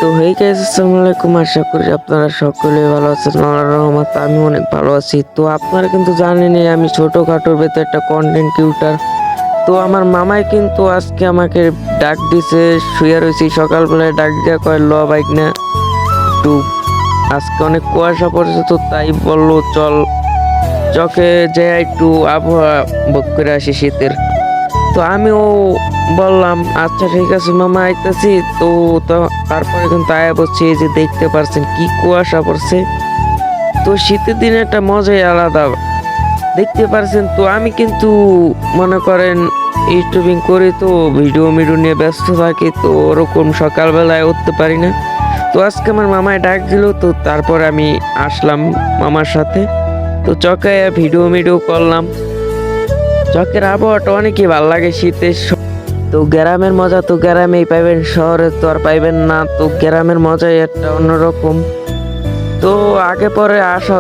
তো hey guys, আসসালামু আলাইকুম। আশা করি আপনারা সকলে ভালো আছেন। আল্লাহর রহমতে আমি অনেক ভালো আছি। তো আপনারা কিন্তু জানেনই আমি ছোটখাটোর ভেতর একটা কন্টেন্ট ক্রিয়েটর। তো আমার মামাই কিন্তু আজকে আমাকে ডাক দিছে, শুয়ে রয়েছি সকালবেলায়, ডাক দিয়া কয় ল বাইক না একটু, আজকে অনেক কুয়াশা পড়েছে তো তাই বললো চল চকে যে একটু আবহাওয়া ভোগ করে আসি শীতের। তো আমিও বললাম আচ্ছা ঠিক আছে মামা আইতাছি। তো তারপরে কিন্তু আয়া বলছি, এই যে দেখতে পারছেন কি কুয়াশা পড়ছে। তো শীতের দিনে একটা মজাই আলাদা, দেখতে পারছেন। তো আমি কিন্তু মনে করেন ইউটিউবিং করি, তো ভিডিও নিয়ে ব্যস্ত থাকি, তো ওরকম সকালবেলায় উঠতে পারি না। তো আজকে আমার মামায় ডাক দিল, তো তারপর আমি আসলাম মামার সাথে। তো চকায় ভিডিও করলাম। চকের আবহাওয়াটা অনেকই ভালো লাগে শীতের তো গ্রামের মজা তো গ্রামেই পাইবেন, শহরে তো আর পাইবেন না। তো গ্রামের মজাই একটা অন্যরকম। তো আগে পরে আসা